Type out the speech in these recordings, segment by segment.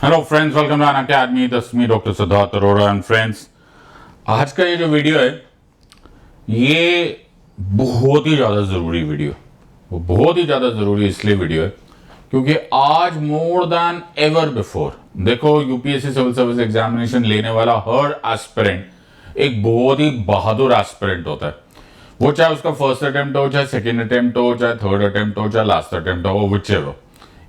Hello friends, welcome to Unacademy. This me doctor Siddharth Arora and friends. आज का ये जो वीडियो है ये बहुत ही ज़्यादा ज़रूरी वीडियो। वो बहुत ही ज़्यादा ज़रूरी इसलिए वीडियो है क्योंकि आज मोर देन एवर बिफोर देखो, यूपीएससी सिविल सर्विस एग्जामिनेशन लेने वाला हर एस्पिरेंट एक बहुत ही बहादुर एस्पिरेंट होता है। वो चाहे उसका फर्स्ट अटेम्प्ट हो, चाहे सेकेंड अटेम्प्ट हो, चाहे थर्ड अटेम्प्ट हो, चाहे लास्ट अटेम्प्ट हो, whichever.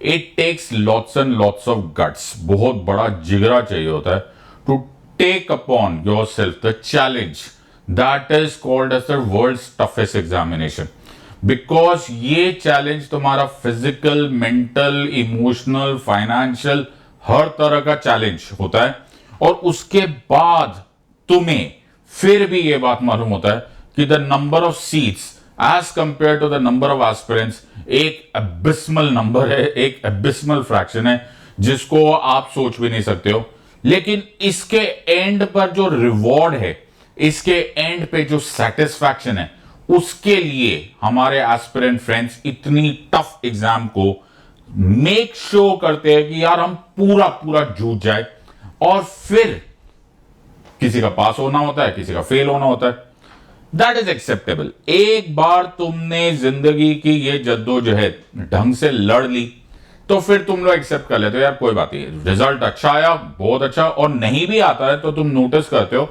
It takes lots and lots of guts, बहुत बड़ा जिगरा चाहिए होता है to take upon yourself the challenge that is called as the world's toughest examination. Because ये चैलेंज तुम्हारा फिजिकल, मेंटल, इमोशनल, फाइनेंशियल हर तरह का चैलेंज होता है। और उसके बाद तुम्हें फिर भी ये बात मालूम होता है कि the number of seats as compare to the number of aspirants एक एबिस्मल नंबर है, एक एबिस्मल फ्रैक्शन है जिसको आप सोच भी नहीं सकते हो। लेकिन इसके एंड पर जो रिवॉर्ड है, इसके एंड पे जो सेटिस्फैक्शन है, उसके लिए हमारे एस्पिरेंट फ्रेंड्स इतनी टफ एग्जाम को मेक श्योर करते हैं कि यार हम पूरा पूरा जूझ जाए। और फिर किसी का पास होना होता है, किसी का फेल होना होता है। That is acceptable. एक बार तुमने जिंदगी की ये जद्दोजहद ढंग से लड़ ली तो फिर तुम लोग एक्सेप्ट कर लेते हो, यार कोई बात नहीं, रिजल्ट अच्छा आया, बहुत अच्छा। और नहीं भी आता है तो तुम नोटिस करते हो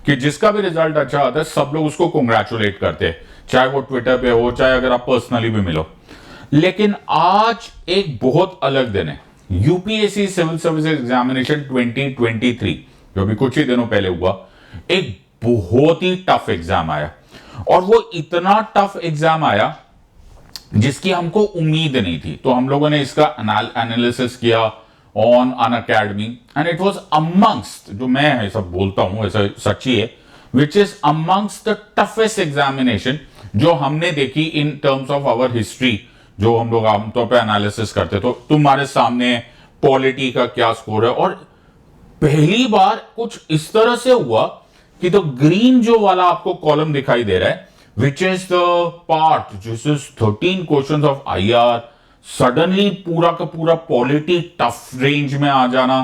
कि जिसका भी रिजल्ट अच्छा आता है सब लोग उसको कॉन्ग्रेचुलेट करते हैं, चाहे वो ट्विटर पे हो, चाहे अगर आप पर्सनली भी मिलो। लेकिन आज एक बहुत अलग दिन है। यूपीएससी सिविल सर्विस एग्जामिनेशन 2023 जो भी कुछ ही दिनों पहले हुआ, एक बहुत ही टफ एग्जाम आया। और वो इतना टफ एग्जाम आया जिसकी हमको उम्मीद नहीं थी। तो हम लोगों ने इसका एनालिसिस किया on Unacademy and it was amongst, जो मैं है सब बोलता हूं ऐसा सच्ची है, which is amongst the toughest examination जो हमने देखी in terms of our history. जो हम लोग आमतौर पर एनालिसिस करते तो तुम्हारे सामने पॉलिटी का क्या स्कोर है। और पहली बार कुछ इस तरह से हुआ कि तो ग्रीन जो वाला आपको कॉलम दिखाई दे रहा है, विच इज द पार्ट जिस is 13 questions of IR, suddenly पूरा का पूरा पॉलिटी टफ रेंज में आ जाना,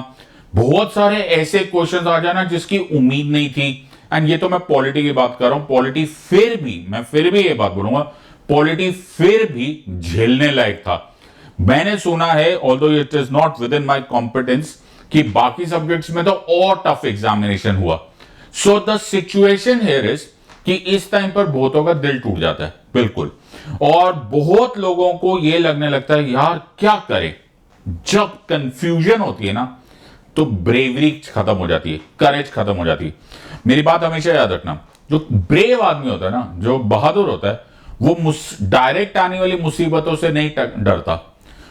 बहुत सारे ऐसे क्वेश्चंस आ जाना जिसकी उम्मीद नहीं थी। एंड ये तो मैं पॉलिटी की बात कर रहा हूं। पॉलिटी फिर भी ये बात बोलूंगा, पॉलिटी फिर भी झेलने लायक था। मैंने सुना है, although it is not with in my competence, कि बाकी सब्जेक्ट्स में तो और टफ एग्जामिनेशन हुआ। So the situation here is कि इस टाइम पर बहुतों का दिल टूट जाता है, बिल्कुल। और बहुत लोगों को यह लगने लगता है यार क्या करें। जब कंफ्यूजन होती है ना तो ब्रेवरी खत्म हो जाती है, करेज खत्म हो जाती है। मेरी बात हमेशा याद रखना, जो ब्रेव आदमी होता है ना, जो बहादुर होता है, वो डायरेक्ट आने वाली मुसीबतों से नहीं डरता,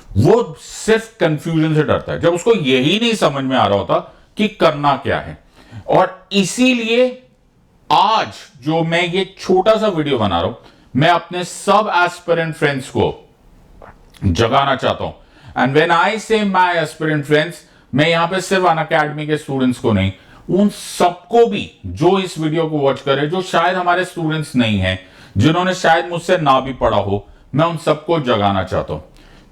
वो सिर्फ कंफ्यूजन से डरता है, जब उसको यही नहीं समझ में आ रहा होता कि करना क्या है। और इसीलिए आज जो मैं ये छोटा सा वीडियो बना रहा हूं, मैं अपने सब एस्पिरेंट फ्रेंड्स को जगाना चाहता हूं। एंड व्हेन आई से माय एस्पिरेंट फ्रेंड्स, मैं यहां पे सिर्फ अनअकैडमी के स्टूडेंट्स को नहीं, उन सबको भी जो इस वीडियो को वॉच करे, जो शायद हमारे स्टूडेंट्स नहीं हैं, जिन्होंने शायद मुझसे ना भी पढ़ा हो, मैं उन सबको जगाना चाहता हूं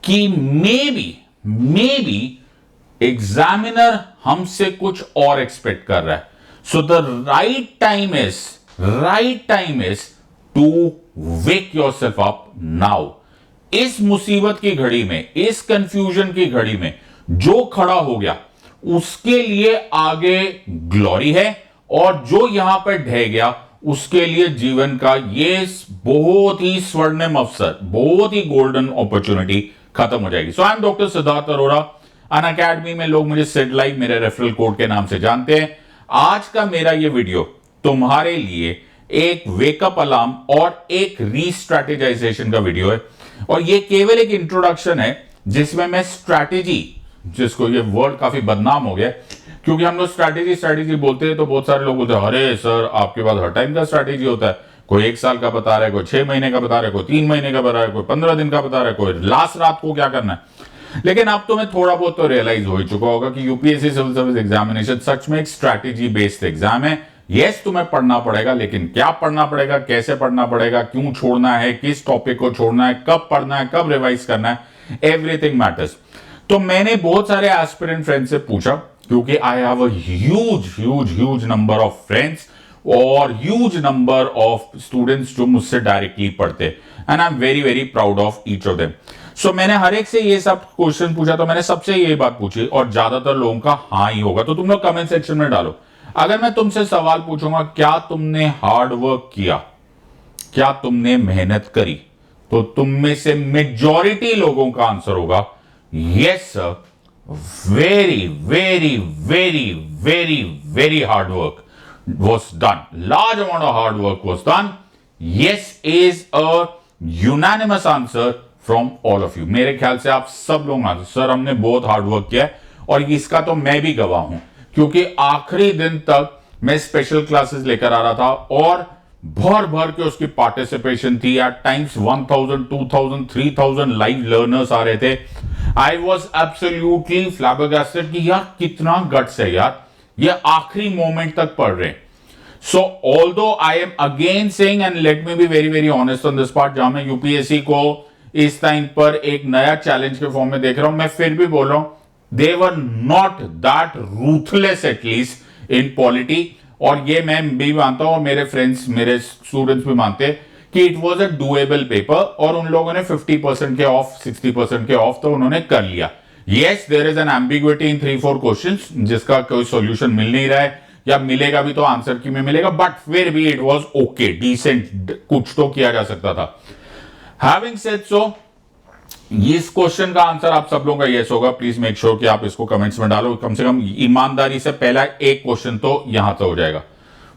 कि मे बी एग्जामिनर हमसे कुछ और एक्सपेक्ट कर रहा है। So the right time is to wake yourself up now. इस मुसीबत की घड़ी में, इस कंफ्यूजन की घड़ी में जो खड़ा हो गया उसके लिए आगे ग्लोरी है, और जो यहां पर ढह गया उसके लिए जीवन का ये बहुत ही स्वर्णिम अवसर, बहुत ही गोल्डन अपॉर्चुनिटी खत्म हो जाएगी। So I am doctor Siddharth Arora. Unacademy में लोग मुझे सिड लाइव मेरे रेफरल कोड के नाम से जानते हैं। आज का मेरा ये वीडियो तुम्हारे लिए एक वेकअप अलार्म और एक रीस्ट्रैटेजाइजेशन का वीडियो है। और ये केवल एक इंट्रोडक्शन है जिसमें मैं स्ट्रैटेजी, जिसको ये वर्ड काफी बदनाम हो गया क्योंकि हम लोग स्ट्रैटेजी बोलते हैं तो बहुत सारे लोग बोलते हैं अरे सर आपके पास हर टाइम का स्ट्रैटेजी होता है। कोई 1 साल का बता रहा है, कोई 6 महीने का बता रहा है, कोई 3 महीने का बता रहा है, कोई 15 दिन का बता रहा है, कोई लास्ट रात को क्या करना है। लेकिन अब तुम्हें थोड़ा बहुत तो रियलाइज हो चुका होगा कि यूपीएससी सिविल सर्विस एग्जामिनेशन सच में एक स्ट्रैटेजी बेस्ड एग्जाम है। यस, तुम्हें पढ़ना पड़ेगा, लेकिन क्या पढ़ना पड़ेगा, कैसे पढ़ना पड़ेगा, क्यों छोड़ना है, किस टॉपिक को छोड़ना है, कब पढ़ना है, कब रिवाइज करना है, एवरीथिंग मैटर्स। तो मैंने बहुत सारे एस्पिरेंट फ्रेंड्स से पूछा, क्योंकि I have a huge huge huge number of friends और ह्यूज नंबर ऑफ स्टूडेंट्स जो मुझसे डायरेक्टली पढ़ते, and I am very very proud of each of them. So मैंने हर एक से ये सब क्वेश्चन पूछा, तो मैंने सबसे ये बात पूछी और ज्यादातर लोगों का हाँ ही होगा। तो तुम लोग कमेंट सेक्शन में डालो, अगर मैं तुमसे सवाल पूछूंगा क्या तुमने हार्ड वर्क किया, क्या तुमने मेहनत करी, तो तुम में से मेजॉरिटी लोगों का आंसर होगा yes sir, very very very very very hard work was done. Large amount of hard work was done. Yes is a unanimous answer from all of you. मेरे ख्याल से आप सब लोग आंसर, सर हमने बहुत हार्ड वर्क किया है, और इसका तो मैं भी गवाह हूं, क्योंकि आखिरी दिन तक मैं स्पेशल क्लासेस लेकर आ रहा था और भर भर के उसकी पार्टिसिपेशन थी। एट टाइम्स 1000, 2000, 3000 लाइव लर्नर्स आ रहे थे। आई वॉज एब्सोल्युटली फ्लैबरगैस्टेड कि यार कितना गट्स है यार, ये आखिरी मोमेंट तक पढ़ रहे हैं। सो although I am again saying, and let me be very very honest on this part, जहां मैं यूपीएससी को इस टाइम पर एक नया चैलेंज के फॉर्म में देख रहा हूं, मैं फिर भी बोल रहा हूं they were not that ruthless at least in polity. और ये मैं भी मानता हूं और मेरे फ्रेंड्स, मेरे स्टूडेंट्स भी मानते हैं कि it was a doable paper, और उन लोगों ने 50% के ऑफ, 60% के ऑफ तो उन्होंने कर लिया। Yes, there is an ambiguity in 3-4 questions जिसका कोई सॉल्यूशन मिल नहीं रहा है, या मिलेगा भी तो आंसर की में मिलेगा, बट फिर भी इट वाज ओके, डिसेंट, कुछ तो किया जा सकता था। हैविंग सेड सो, इस क्वेश्चन का आंसर आप सब लोगों का यस होगा। प्लीज मेक श्योर कि आप इसको कमेंट्स में डालो, कम से कम ईमानदारी से पहला एक क्वेश्चन तो यहां तो हो जाएगा।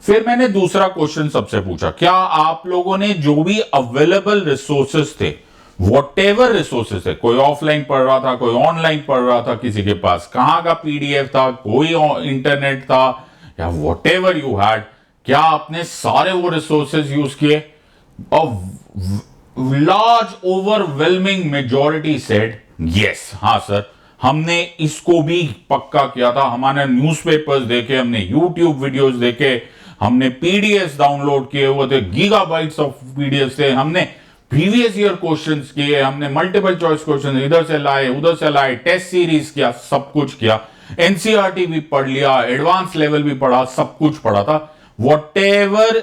फिर मैंने दूसरा क्वेश्चन सबसे पूछा, क्या आप लोगों ने जो भी अवेलेबल रिसोर्सेस थे, वॉटेवर रिसोर्सेस है, कोई ऑफलाइन पढ़ रहा था, कोई ऑनलाइन पढ़ रहा था, किसी के पास कहां का पीडीएफ था, कोई इंटरनेट था, या वॉटेवर यू हैड, क्या आपने सारे वो रिसोर्सेस यूज किए? Large overwhelming majority said yes, हाँ सर हमने इसको भी पक्का किया था, हमने न्यूज़पेपर्स देखे, हमने यूट्यूब वीडियोस देखे, हमने पीडीएफ डाउनलोड किए हुए थे, गीगाबाइट्स ऑफ पीडीएफ थे, हमने प्रीवियस ईयर क्वेश्चंस किए, हमने मल्टीपल चॉइस क्वेश्चन इधर से लाए उधर से लाए, टेस्ट सीरीज किया, सब कुछ किया, एनसीईआरटी भी पढ़ लिया, एडवांस लेवल भी पढ़ा, सब कुछ पढ़ा था। व्हाटएवर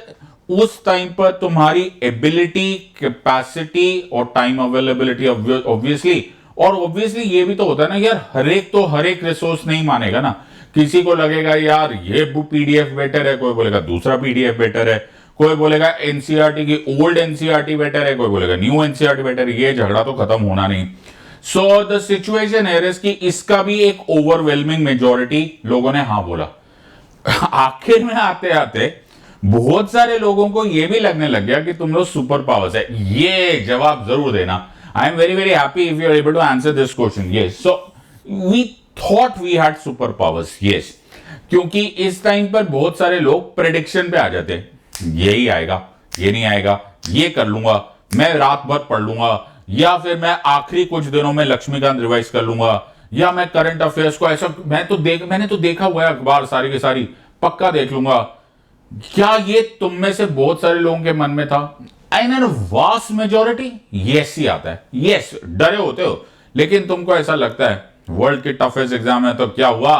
उस टाइम पर तुम्हारी एबिलिटी, कैपेसिटी और टाइम अवेलेबिलिटी ऑब्वियसली, और ऑब्वियसली ये भी तो होता है ना यार, हर एक रिसोर्स नहीं मानेगा ना, किसी को लगेगा यार ये पीडीएफ बेटर है, कोई बोलेगा दूसरा पीडीएफ बेटर है, कोई बोलेगा एनसीईआरटी की ओल्ड एनसीईआरटी बेटर है, कोई बोलेगा न्यू एनसीईआरटी बेटर है। ये झगड़ा तो खत्म होना नहीं। सो द सिचुएशन है कि इसका भी एक ओवरवेलमिंग मेजॉरिटी लोगों ने हाँ बोला। आखिर में आते आते बहुत सारे लोगों को यह भी लगने लग गया कि तुम लोग सुपर पावर्स है। ये जवाब जरूर देना। I am very very happy if you are able to answer this question. Yes, so we thought we had super powers. Yes, क्योंकि इस टाइम पर बहुत सारे लोग प्रेडिक्शन पे आ जाते हैं, यही आएगा, ये नहीं आएगा, ये कर लूंगा, मैं रात भर पढ़ लूंगा, या फिर मैं आखिरी कुछ दिनों में लक्ष्मीकांत रिवाइज कर लूंगा, या मैं करंट अफेयर्स को ऐसा मैंने तो देखा हुआ है अखबार सारी की सारी, पक्का देख लूंगा। क्या ये तुम में से बहुत सारे लोगों के मन में था? And vast majority yes he आता है। यस, डरे होते हो, लेकिन तुमको ऐसा लगता है वर्ल्ड के टफेस्ट एग्जाम है तो क्या हुआ,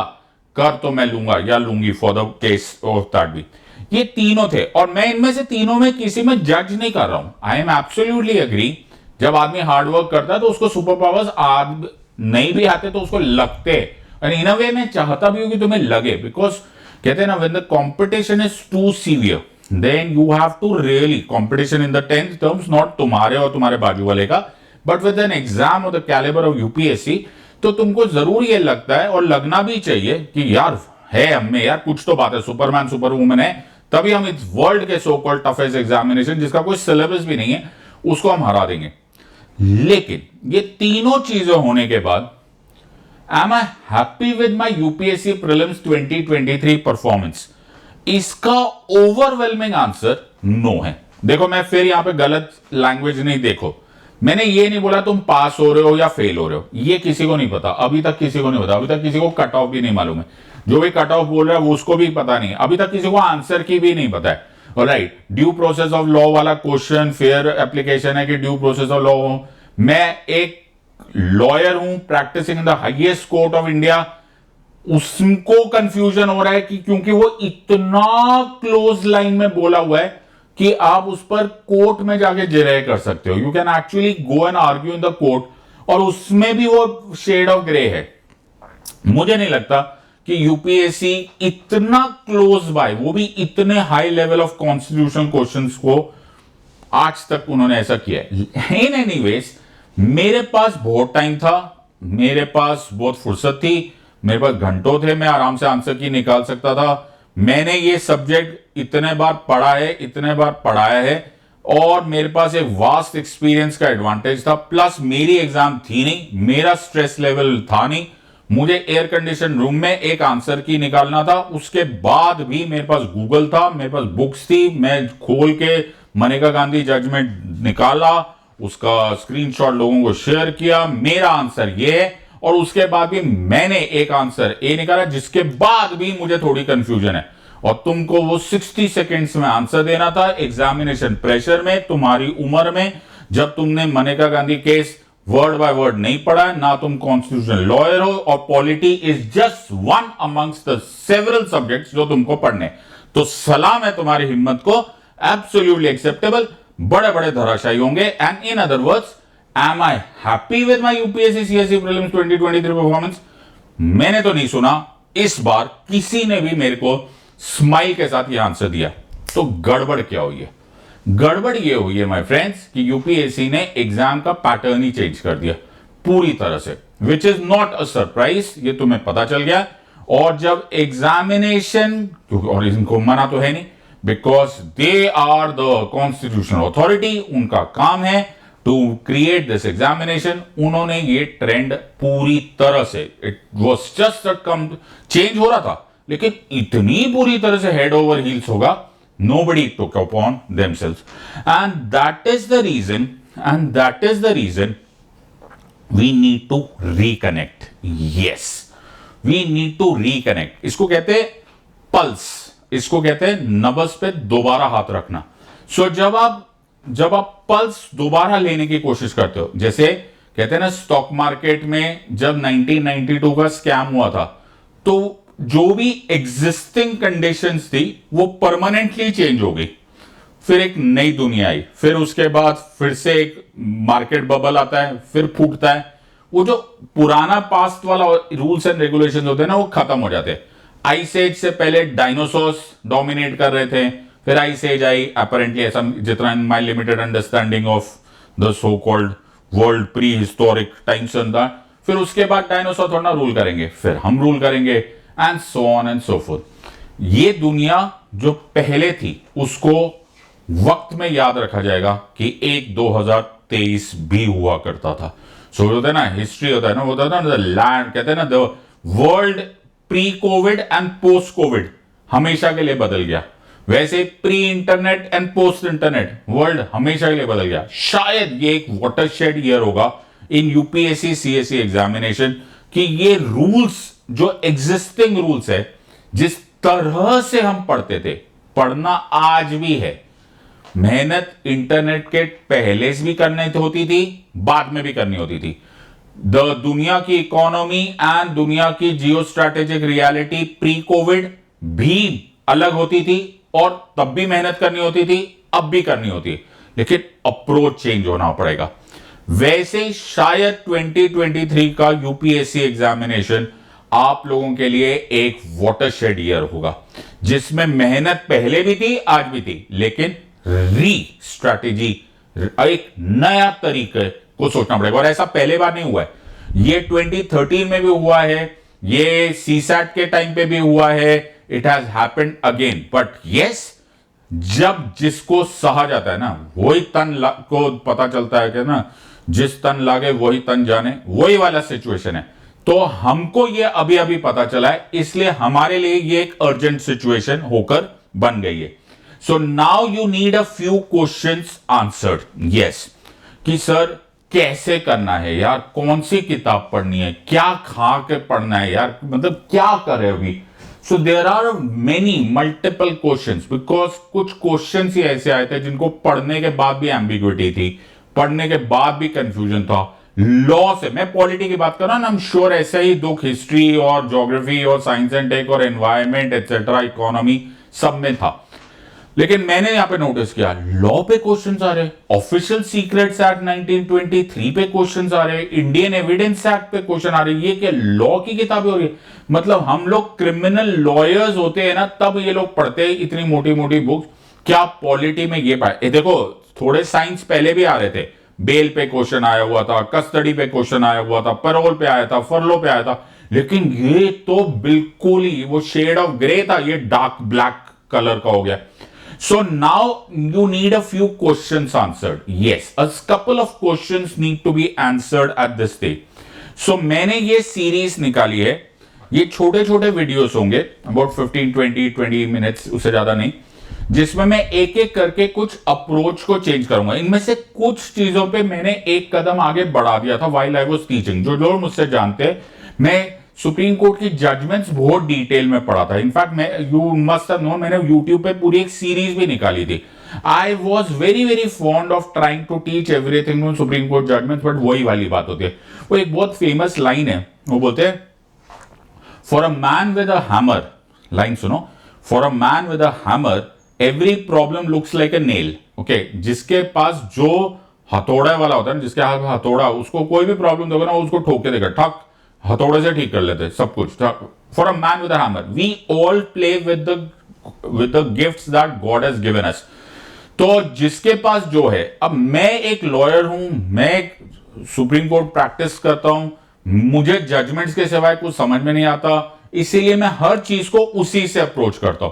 कर तो मैं लूंगा या लूंगी for the case of that भी। ये तीनों थे, और मैं इनमें से तीनों में किसी में जज नहीं कर रहा हूं। आई एम एब्सोल्युटली एग्री, जब आदमी हार्ड वर्क करता है तो उसको सुपर पावर्स नहीं भी आते तो उसको लगते हैं। इन अ वे मैं चाहता भी हूं कि तुम्हें लगे, बिकॉज कहते हैं ना, when the competition is too severe then you have to really, competition in the tenth terms, not तुम्हारे और तुम्हारे बाजू वाले का, but with an exam of the calibre of UPSC, तो तुमको जरूर ये लगता है और लगना भी चाहिए कि यार है हमें यार कुछ तो बात है, सुपरमैन सुपर वुमन है, तभी हम इस वर्ल्ड के सो कॉल्ड टफेस्ट एग्जामिनेशन जिसका कोई सिलेबस भी नहीं है उसको हम हरा देंगे। लेकिन ये तीनों चीजें होने के बाद am I happy with my UPSC prelims 2023 performance? इसका ओवरवेलमिंग आंसर नो है। देखो, मैं फिर यहां पे गलत लैंग्वेज नहीं, देखो मैंने ये नहीं बोला तुम पास हो रहे हो या फेल हो रहे हो, ये किसी को नहीं पता, अभी तक किसी को नहीं पता, अभी तक किसी को कट ऑफ भी नहीं मालूम है, जो भी कट ऑफ बोल रहा है वो उसको भी पता नहीं, अभी तक किसी को आंसर की भी नहीं पता है। Right, due process of law वाला क्वेश्चन, फेयर एप्लीकेशन है कि ड्यू प्रोसेस ऑफ लॉ हो। मैं एक लॉयर हूं practising in the highest court of India, उसको कंफ्यूजन हो रहा है कि क्योंकि वो इतना क्लोज लाइन में बोला हुआ है कि आप उस पर कोर्ट में जाके जिरह कर सकते हो, you can actually go and argue in the court, और उसमें भी वो शेड ऑफ ग्रे है। मुझे नहीं लगता कि यूपीएससी इतना क्लोज बाय, वो भी इतने high level of constitutional questions को आज तक उन्होंने ऐसा किया है। इन एनीवेज, मेरे पास बहुत टाइम था, मेरे पास बहुत फुर्सत थी, मेरे पास घंटों थे, मैं आराम से आंसर की निकाल सकता था। मैंने ये सब्जेक्ट इतने बार पढ़ा है, इतने बार पढ़ाया है, और मेरे पास एक वास्ट एक्सपीरियंस का एडवांटेज था। प्लस मेरी एग्जाम थी नहीं, मेरा स्ट्रेस लेवल था नहीं, मुझे एयर कंडीशन रूम में एक आंसर की निकालना था। उसके बाद भी मेरे पास गूगल था, मेरे पास बुक्स थी, मैं खोल के मनेका गांधी जजमेंट निकाला, उसका स्क्रीनशॉट लोगों को शेयर किया, मेरा आंसर ये है। और उसके बाद भी मैंने एक आंसर ए निकाला, जिसके बाद भी मुझे थोड़ी कंफ्यूजन है, और तुमको वो 60 सेकेंड्स में आंसर देना था। एग्जामिनेशन प्रेशर में, तुम्हारी उम्र में, जब तुमने Maneka Gandhi case word by word नहीं पढ़ा है, ना तुम कॉन्स्टिट्यूशनल लॉयर हो, और polity is just one amongst the several subjects जो तुमको पढ़ने। तो सलाम है तुम्हारी हिम्मत को, एब्सोल्युटली एक्सेप्टेबल, बड़े बड़े धराशायी होंगे। And in other words, am I happy with my UPSC CSC prelims 2023 performance? मैंने तो नहीं सुना इस बार किसी ने भी मेरे को स्माइल के साथ ये आंसर दिया। तो गड़बड़ क्या हुई है? गड़बड़ ये हुई है माय फ्रेंड्स कि यूपीएससी ने एग्जाम का पैटर्न ही चेंज कर दिया पूरी तरह से, which is not a surprise, ये तुम्हें पता चल गया। और जब एग्जामिनेशन, और इनको मना तो है नहीं, because they are the constitutional authority, उनका काम है टू क्रिएट दिस एग्जामिनेशन, उन्होंने ये ट्रेंड पूरी तरह से, it was just come change हो रहा था, लेकिन इतनी पूरी तरह से हेड ओवर हील्स होगा, nobody took upon themselves, and that is the reason we need to reconnect. Yes, we need to reconnect. इसको कहते हैं पल्स, इसको कहते हैं नब्ज पे दोबारा हाथ रखना। सो जब आप पल्स दोबारा लेने की कोशिश करते हो, जैसे कहते हैं ना स्टॉक मार्केट में जब 1992 का स्कैम हुआ था, तो जो भी एग्जिस्टिंग कंडीशंस थी वो परमानेंटली चेंज हो गई, फिर एक नई दुनिया आई, फिर उसके बाद फिर से एक मार्केट बबल आता है, फिर फूटता है, वो जो पुराना पास्ट वाला रूल्स एंड रेगुलेशंस होते हैं ना, वो खत्म हो जाते हैं। आइस एज से पहले डायनासोर्स डोमिनेट कर रहे थे, फिर आइस एज आई, अपेरेंटली ऐसा, जितना in my limited understanding of the so called world pre historic times, फिर उसके बाद डायनासोर थोड़ा रूल करेंगे, फिर हम रूल करेंगे, and so on and so fourth. ये दुनिया जो पहले थी उसको वक्त में याद रखा जाएगा कि एक 2023 भी हुआ करता था। सो होता है ना, हिस्ट्री होता है ना, होता है ना, द लैंड, कहते हैं ना, the world pre Covid and post Covid हमेशा के लिए बदल गया, वैसे pre internet and post internet world हमेशा के लिए बदल गया। शायद ये एक वाटरशेड ईयर होगा इन यूपीएससी सीएससी एग्जामिनेशन, कि ये रूल्स जो एग्जिस्टिंग रूल्स है, जिस तरह से हम पढ़ते थे, पढ़ना आज भी है। मेहनत इंटरनेट के पहले से भी करनी होती थी, बाद में भी करनी होती थी। दुनिया की इकोनॉमी एंड दुनिया की जियो स्ट्रैटेजिक रियलिटी प्री कोविड भी अलग होती थी, और तब भी मेहनत करनी होती थी, अब भी करनी होती है, लेकिन अप्रोच चेंज होना पड़ेगा। वैसे शायद 2023 का यूपीएससी एग्जामिनेशन आप लोगों के लिए एक वाटरशेड ईयर होगा, जिसमें मेहनत पहले भी थी, आज भी थी, लेकिन री स्ट्रैटेजी, एक नया तरीके को सोचना पड़ेगा। और ऐसा पहले बार नहीं हुआ है, ये 2013 में भी हुआ है, ये सीसैट के टाइम पे भी हुआ है, it has happened again. But yes, जब जिसको सहा जाता है ना, वही तन को पता चलता है कि ना, जिस तन लागे वही तन जाने, वही वाला सिचुएशन है। तो हमको ये अभी अभी पता चला है, इसलिए हमारे लिए ये एक अर्जेंट सिचुएशन होकर बन गई है। So now you need a few questions answered. Yes, कि सर कैसे करना है यार, कौन सी किताब पढ़नी है, क्या खा के पढ़ना है यार, मतलब क्या करे अभी। So there are many multiple questions, because कुछ क्वेश्चंस ही ऐसे आए थे जिनको पढ़ने के बाद भी एम्बिग्विटी थी, पढ़ने के बाद भी कंफ्यूजन था, लॉ से, मैं पॉलिटी की बात कर रहा हूं ना, आई एम श्योर ऐसा ही दुख हिस्ट्री और ज्योग्राफी और साइंस एंड टेक और एनवायरमेंट एक्सेट्रा इकोनॉमी सब में था। लेकिन मैंने यहां पे नोटिस किया लॉ पे क्वेश्चंस आ रहे, ऑफिशियल सीक्रेट्स एक्ट 1923 पे क्वेश्चंस आ रहे, इंडियन एविडेंस एक्ट पे क्वेश्चन आ रहे। ये क्या लॉ की किताबें हो रही है? मतलब हम लोग क्रिमिनल लॉयर्स होते हैं ना, तब ये लोग पढ़ते हैं इतनी मोटी मोटी बुक्स। क्या पॉलिटी में ये पाए? देखो थोड़े साइंस पहले भी आ रहे थे, बेल पे क्वेश्चन आया हुआ था, कस्टडी पे क्वेश्चन आया हुआ था, पैरोल पे आया था, फरलो पे आया था। लेकिन ये तो बिल्कुल ही वो शेड ऑफ ग्रे था, ये डार्क ब्लैक कलर का हो गया। So now you need a few questions answered. Yes, a couple of questions need to be answered at this stage. So मैंने ये सीरीज निकाली है, ये छोटे छोटे वीडियोस होंगे अबाउट 15-20 मिनट्स, उससे ज्यादा नहीं, जिसमें मैं एक एक करके कुछ अप्रोच को चेंज करूंगा। इनमें से कुछ चीजों पे मैंने एक कदम आगे बढ़ा दिया था व्हाइल आई वाज टीचिंग। जो लोग मुझसे जानते हैं, मैं सुप्रीम कोर्ट की जजमेंट्स बहुत डिटेल में पढ़ा था। इनफैक्ट मैं, यू मस्ट हैव नोन, मैंने यूट्यूब पे पूरी एक सीरीज भी निकाली थी। I was very very fond of trying to teach everything on supreme court judgments, but वही वाली बात होती है। वो एक बहुत फेमस लाइन है, वो बोलते हैं for a man with a hammer, line सुनो, for a man with a hammer every problem looks like a nail. Okay, जिसके पास जो हथौड़ा वाला होता है ना, जिसके हाथ में हथौड़ा, उसको कोई भी प्रॉब्लम दोगे ना, उसको ठोक के देगा, ठक हथौड़े से ठीक कर लेते सब कुछ। For a man with a hammer we all play with the gifts that God has given us. तो जिसके पास जो है, अब मैं एक लॉयर हूं, मैं एक सुप्रीम कोर्ट प्रैक्टिस करता हूं, मुझे जजमेंट्स के सिवाय कुछ समझ में नहीं आता, इसीलिए मैं हर चीज को उसी से अप्रोच करता हूं।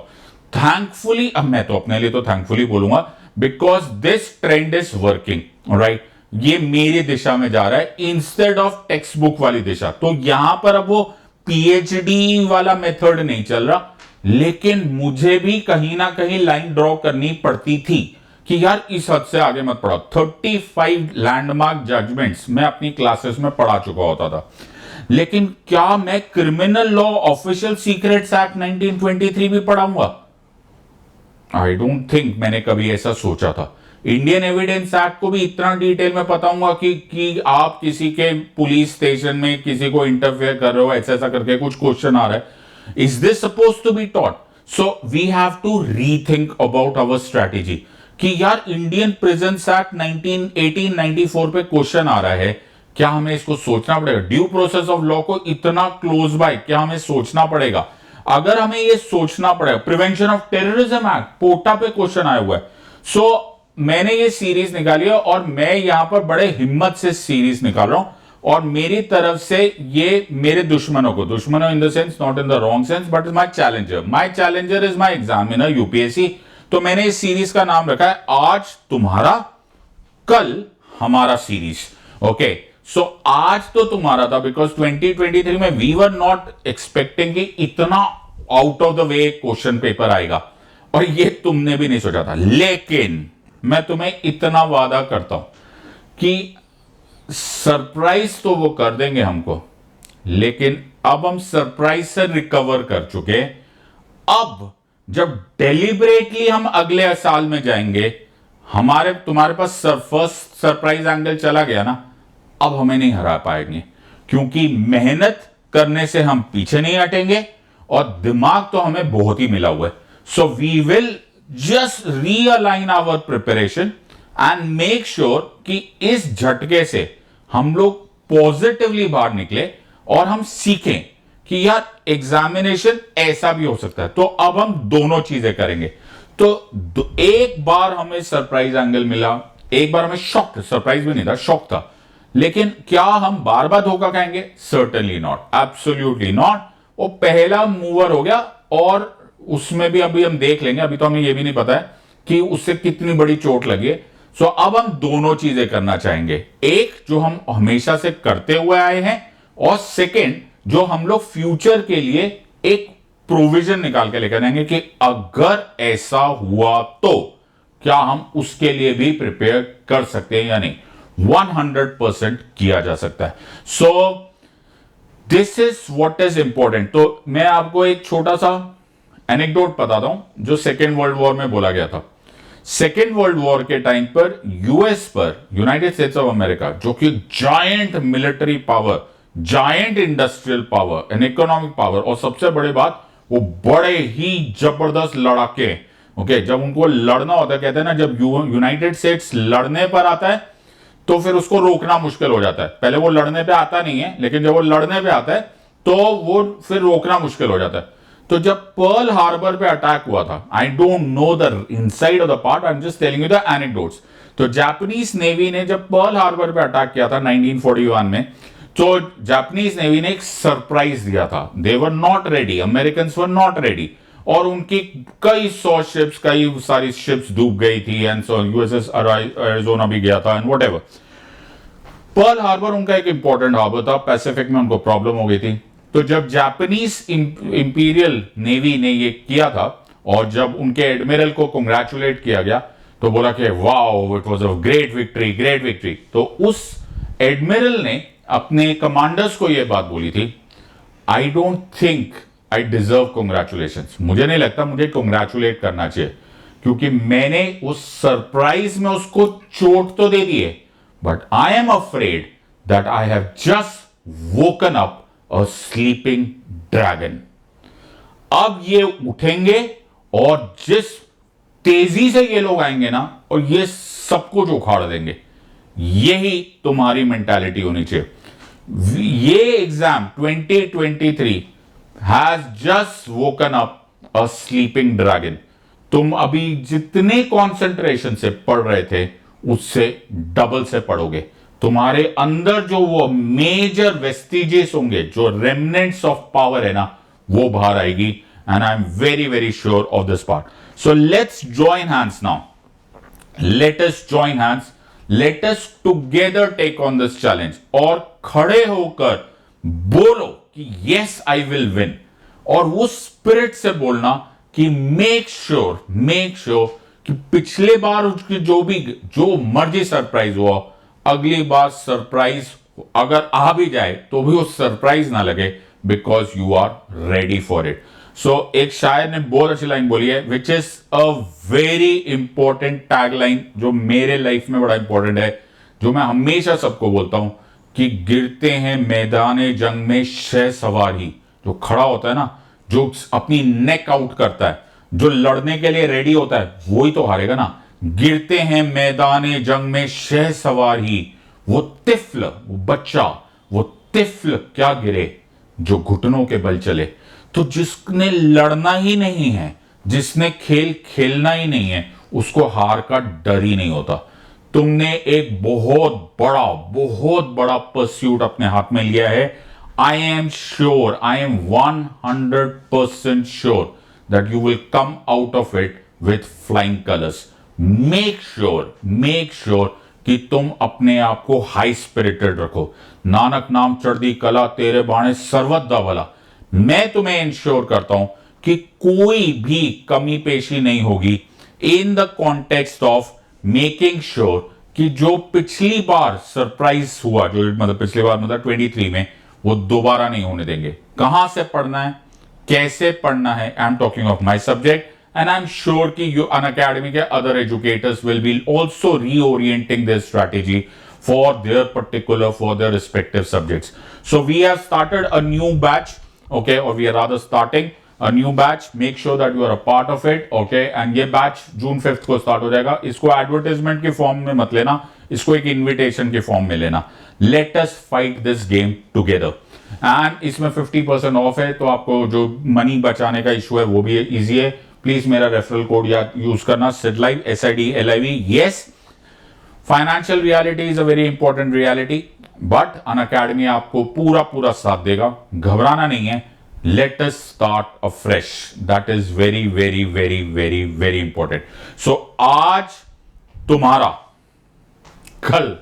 थैंकफुली, अब मैं तो अपने लिए तो थैंकफुली बोलूंगा, because this trend is working, right. ये मेरी दिशा में जा रहा है इंस्टेड ऑफ टेक्स्ट बुक वाली दिशा। तो यहां पर अब वो पीएचडी वाला मेथड नहीं चल रहा, लेकिन मुझे भी कहीं ना कहीं लाइन ड्रॉ करनी पड़ती थी कि यार इस हद से आगे मत पढ़ो। 35 लैंडमार्क जजमेंट्स मैं अपनी क्लासेस में पढ़ा चुका होता था, लेकिन क्या मैं criminal law official secrets act 1923 भी पढ़ाऊंगा? आई डोंट थिंक मैंने कभी ऐसा सोचा था। इंडियन एविडेंस एक्ट को भी इतना डिटेल में बताऊंगा कि आप किसी के पुलिस स्टेशन में किसी को इंटरफेयर कर रहे हो, ऐसा ऐसा करके कुछ क्वेश्चन आ रहा है, is this suppose to be taught? So we have to rethink about our strategy कि यार इंडियन प्रिजन्स एक्ट 1894 पे क्वेश्चन आ रहा है, क्या हमें इसको सोचना पड़ेगा? ड्यू प्रोसेस ऑफ लॉ को इतना क्लोज बाय, क्या हमें सोचना पड़ेगा? अगर हमें ये सोचना पड़ेगा, प्रिवेंशन ऑफ टेररिज्म एक्ट पोटा पे क्वेश्चन आया हुआ है। सो मैंने ये सीरीज निकाली है और मैं यहां पर बड़े हिम्मत से सीरीज निकाल रहा हूं, और मेरी तरफ से ये मेरे दुश्मनों को, दुश्मनों in the sense, not in the wrong sense, but my challenger is my examiner UPSC. तो मैंने इस सीरीज का नाम रखा है आज तुम्हारा कल हमारा सीरीज। ओके, सो आज तो तुम्हारा था बिकॉज 2023 में वी वर नॉट एक्सपेक्टिंग कि इतना out of the way question paper आएगा, और ये तुमने भी नहीं सोचा था। लेकिन मैं तुम्हें इतना वादा करता हूं कि सरप्राइज तो वो कर देंगे हमको, लेकिन अब हम सरप्राइज से रिकवर कर चुके। अब जब डेलिबरेटली हम अगले साल में जाएंगे, तुम्हारे पास फर्स्ट सरप्राइज एंगल चला गया ना, अब हमें नहीं हरा पाएंगे, क्योंकि मेहनत करने से हम पीछे नहीं हटेंगे और दिमाग तो हमें बहुत ही मिला हुआ है। So we will just realign our preparation and make sure कि इस झटके से हम लोग पॉजिटिवली बाहर निकले और हम सीखें कि यार एग्जामिनेशन ऐसा भी हो सकता है। तो अब हम दोनों चीजें करेंगे। तो एक बार हमें सरप्राइज एंगल मिला, एक बार हमें शॉक, सरप्राइज भी नहीं था, शॉक था, लेकिन क्या हम बार बार धोखा खाएंगे? Certainly not, absolutely not. वो पहला मूवर हो गया, और उसमें भी अभी हम देख लेंगे, अभी तो हमें यह भी नहीं पता है कि उससे कितनी बड़ी चोट लगी है। सो अब हम दोनों चीजें करना चाहेंगे, एक जो हम हमेशा से करते हुए आए हैं, और सेकेंड जो हम लोग फ्यूचर के लिए एक प्रोविजन निकाल के लेकर आएंगे कि अगर ऐसा हुआ तो क्या हम उसके लिए भी प्रिपेयर कर सकते हैं या नहीं। 100% किया जा सकता है। So this is what is important. तो मैं आपको एक छोटा सा एनेक्डोट बताता हूं जो सेकेंड वर्ल्ड वॉर में बोला गया था। सेकेंड वर्ल्ड वॉर के टाइम पर यूएस पर, यूनाइटेड स्टेट्स ऑफ अमेरिका, जो कि giant military power, giant industrial power and economic power, और सबसे बड़ी बात वो बड़े ही जबरदस्त लड़ाके, ओके, जब उनको लड़ना होता है, कहते हैं ना जब यूनाइटेड स्टेट्स लड़ने पर आता है तो फिर उसको रोकना मुश्किल हो जाता है। पहले वो लड़ने पे आता नहीं है, लेकिन जब वो लड़ने पे आता है तो वो फिर रोकना मुश्किल हो जाता है। तो जब पर्ल हार्बर पे अटैक हुआ था, I don't know the inside of the part, I am just telling you the anecdotes. तो जापानीज नेवी ने जब पर्ल हार्बर पे अटैक किया था 1941 में, तो जापानीज नेवी ने एक सरप्राइज दिया था। They were not ready, American were not ready, और उनकी कई 100 शिप्स, कई सारी शिप्स डूब गई थी, एंड सो यूएसएस एरिज़ोना भी गया था, एंड व्हाटएवर। पर्ल हार्बर उनका एक इंपॉर्टेंट हार्बर था, पैसिफिक में उनको प्रॉब्लम हो गई थी। तो जब जापानीज इंपीरियल नेवी ने ये किया था, और जब उनके एडमिरल को कंग्रेचुलेट किया गया, तो बोला कि wow, it was a great victory, great victory. तो उस एडमिरल ने अपने कमांडर्स को यह बात बोली थी, I don't think I deserve congratulations, मुझे नहीं लगता मुझे कंग्रेचुलेट करना चाहिए, क्योंकि मैंने उस सरप्राइज में उसको चोट तो दे दी है, but I am afraid that I have just woken up a sleeping dragon. अब ये उठेंगे और जिस तेजी से ये लोग आएंगे ना, और ये सब कुछ उखाड़ देंगे। यही तुम्हारी मेंटालिटी होनी चाहिए। ये exam 2023 has just woken up a sleeping dragon. तुम अभी जितने कंसंट्रेशन से पढ़ रहे थे उससे डबल से पढ़ोगे। तुम्हारे अंदर जो वो मेजर वेस्टिजेस होंगे, जो रेमनेंट्स ऑफ पावर है ना, वो बाहर आएगी, and I am very very sure of this part. So let's join hands now, let us join hands, let us together take on this challenge, और खड़े होकर बोलो कि यस आई विल विन, और वो स्पिरिट से बोलना कि मेक श्योर कि पिछले बार उसकी जो मर्जी सरप्राइज हुआ, अगली बार सरप्राइज अगर आ भी जाए तो भी वो सरप्राइज ना लगे, because you are ready for it. So एक शायर ने बहुत अच्छी लाइन बोली है, which is a very important tag line, जो मेरे लाइफ में बड़ा इंपॉर्टेंट है, जो मैं हमेशा सबको बोलता हूं कि गिरते हैं मैदान जंग में शहसवार ही। जो खड़ा होता है ना, जो अपनी नेक आउट करता है, जो लड़ने के लिए रेडी होता है, वो ही तो हारेगा ना। गिरते हैं मैदान जंग में शहसवार ही, वो तिफ्ल, वो बच्चा, वो तिफ्ल क्या गिरे जो घुटनों के बल चले। तो जिसने लड़ना ही नहीं है, जिसने खेल खेलना ही नहीं है, उसको हार का डर ही नहीं होता। तुमने एक बहुत बड़ा परस्यूट अपने हाथ में लिया है। I am sure, I am 100% sure that you will come out of it with flying colours. Make sure कि तुम अपने आप को हाई स्पिरिटेड रखो। नानक नाम चढ़दी कला, तेरे बाणे सर्वदा भला। मैं तुम्हें इंश्योर करता हूं कि कोई भी कमी पेशी नहीं होगी in the context of making sure कि जो पिछली बार सरप्राइज हुआ, जो मतलब पिछली बार मतलब 23 में, वो दोबारा नहीं होने देंगे। कहां से पढ़ना है, कैसे पढ़ना है, I am talking of my subject, and I'm sure कि you Unacademy के other educators will be also reorienting their strategy for their respective subjects. So we have started a new batch, okay, or we are rather starting a new batch. Make sure that you are a part of it, okay, and ये batch June 5th को start हो जाएगा। इसको advertisement के form में मत लेना, इसको एक invitation के form में लेना। Let us fight this game together. And इसमें 50% ऑफ है, तो आपको जो मनी बचाने का इशू है वो भी इजी है। प्लीज मेरा रेफरल कोड या यूज करना, SIDLIVE, SIDLIV। Yes, financial reality is a very important reality, but Unacademy आपको पूरा साथ देगा, घबराना नहीं है। Let us start afresh, that is very very very very very important. So आज तुम्हारा, कल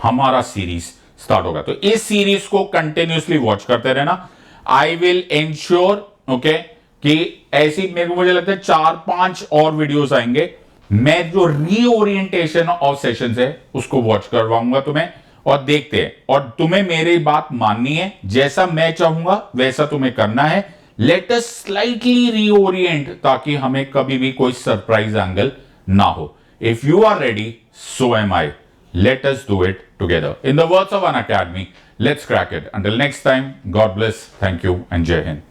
हमारा सीरीज स्टार्ट होगा, तो इस सीरीज को कंटिन्यूसली वॉच करते रहना। आई विल इंश्योर, ओके, कि ऐसी मुझे लगता है 4-5 और वीडियोस आएंगे। मैं जो रीओरिएंटेशन ऑफ सेशंस है उसको वॉच करवाऊंगा तुम्हें, और देखते हैं, और तुम्हें मेरी बात माननी है, जैसा मैं चाहूंगा वैसा तुम्हें करना है। लेट अस स्लाइटली रीओरिएंट, ताकि हमें कभी भी कोई सरप्राइज एंगल ना हो। If you are ready, so am I. Let us do it together. In the words of an academy, let's crack it. Until next time, God bless, thank you, and Jai Hind.